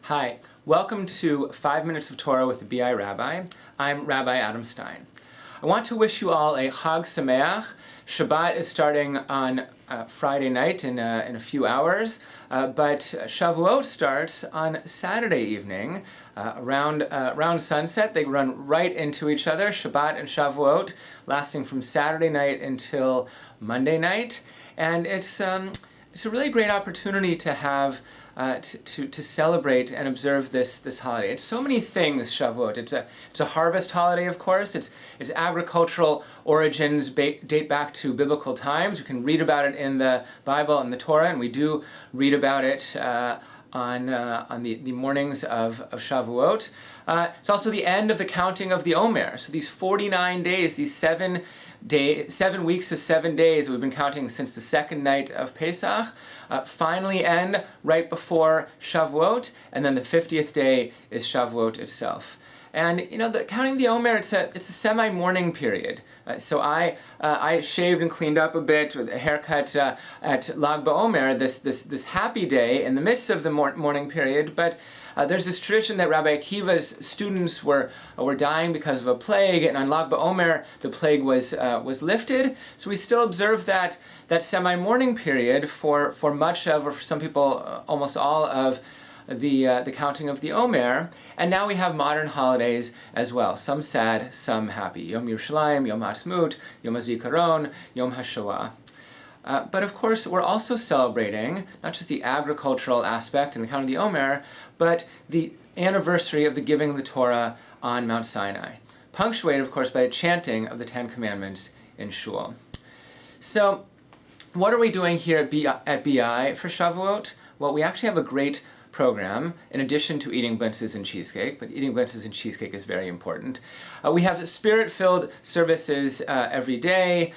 Hi, welcome to 5 Minutes of Torah with the BI Rabbi. I'm Rabbi Adam Stein. I want to wish you all a Chag Sameach. Shabbat is starting on Friday night in a few hours, but Shavuot starts on Saturday evening around sunset. They run right into each other, Shabbat and Shavuot, lasting from Saturday night until Monday night, and it's a really great opportunity to have to celebrate and observe this holiday. It's so many things, Shavuot. It's a harvest holiday, of course. Its agricultural origins date back to biblical times. You can read about it in the Bible and the Torah, and we do read about it on the mornings of Shavuot. It's also the end of the counting of the Omer. So these 49 days, these 7 weeks of 7 days that we've been counting since the second night of Pesach, finally end right before Shavuot, and then the 50th day is Shavuot itself. And counting the Omer, it's a semi-mourning period. So I shaved and cleaned up a bit with a haircut at Lag BaOmer, this happy day in the midst of the mourning period. But there's this tradition that Rabbi Akiva's students were dying because of a plague, and on Lag BaOmer the plague was lifted. So we still observe that semi-mourning period for much of, or for some people, almost all of the counting of the Omer, and now we have modern holidays as well, some sad, some happy. Yom Yerushalayim, Yom HaAtzmaut, Yom HaZikaron, Yom HaShoah. But of course, we're also celebrating not just the agricultural aspect and the counting of the Omer, but the anniversary of the giving of the Torah on Mount Sinai, punctuated, of course, by the chanting of the Ten Commandments in Shul. So, what are we doing here at BI for Shavuot? Well, we actually have a great program, in addition to eating blintzes and cheesecake, but eating blintzes and cheesecake is very important. We have spirit-filled services every day,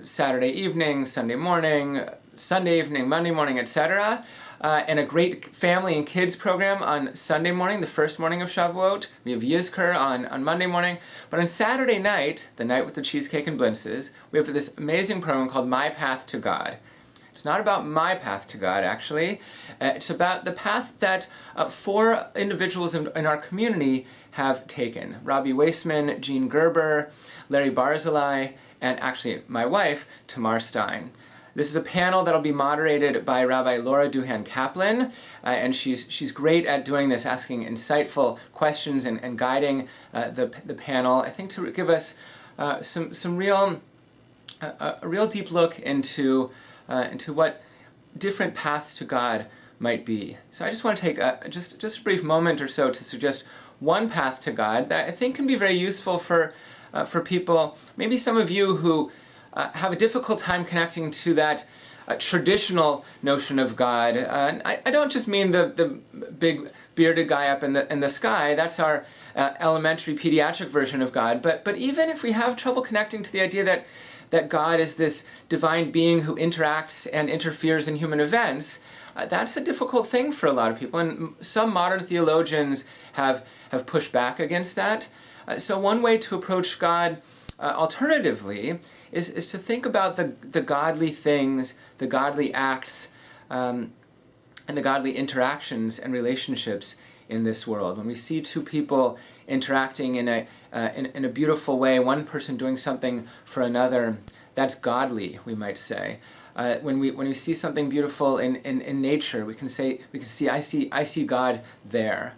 Saturday evening, Sunday morning, Sunday evening, Monday morning, etc. And a great family and kids program on Sunday morning, the first morning of Shavuot. We have Yizkor on Monday morning. But on Saturday night, the night with the cheesecake and blintzes, we have this amazing program called My Path to God. It's not about my path to God, actually. It's about the path that 4 individuals in our community have taken. Rabbi Weissman, Jean Gerber, Larry Barzilai, and actually my wife, Tamar Stein. This is a panel that'll be moderated by Rabbi Laura Duhan Kaplan, and she's great at doing this, asking insightful questions and guiding the panel, I think, to give us some real deep look into what different paths to God might be. So I just want to take just a brief moment or so to suggest one path to God that I think can be very useful for people, maybe some of you who have a difficult time connecting to that traditional notion of God. I don't just mean the big bearded guy up in the sky. That's our elementary pediatric version of God. But even if we have trouble connecting to the idea that God is this divine being who interacts and interferes in human events, that's a difficult thing for a lot of people, and some modern theologians have pushed back against that. So one way to approach God alternatively is to think about the godly things, the godly acts, and the godly interactions and relationships in this world. When we see 2 people interacting in a beautiful way, one person doing something for another, that's godly, we might say. When we see something beautiful in nature, we can see I see God there.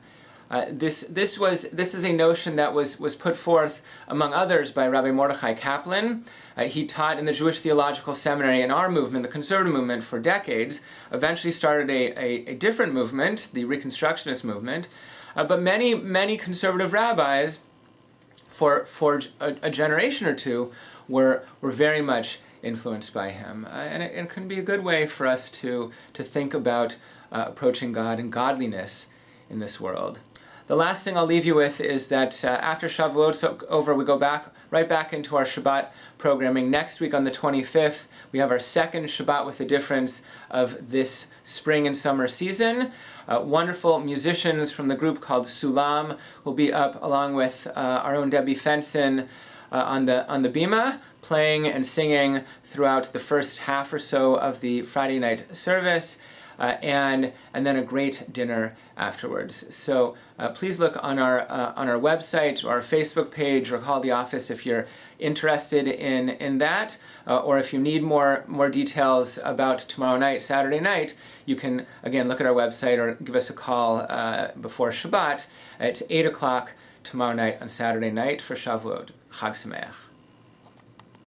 This is a notion that was put forth, among others, by Rabbi Mordechai Kaplan. He taught in the Jewish Theological Seminary in our movement, the conservative movement, for decades. Eventually started a different movement, the Reconstructionist movement. But many conservative rabbis, for a generation or two, were very much influenced by him. And it can be a good way for us to think about approaching God and godliness in this world. The last thing I'll leave you with is that after Shavuot's over, we go right back into our Shabbat programming. Next week on the 25th, we have our second Shabbat with the difference of this spring and summer season. Wonderful musicians from the group called Sulam will be up along with our own Debbie Fenson on the bima, playing and singing throughout the first half or so of the Friday night service. and then a great dinner afterwards. So please look on our website, or our Facebook page, or call the office if you're interested in that, or if you need more details about tomorrow night, Saturday night. You can again look at our website or give us a call before Shabbat. It's 8 o'clock tomorrow night on Saturday night for Shavuot. Chag Sameach.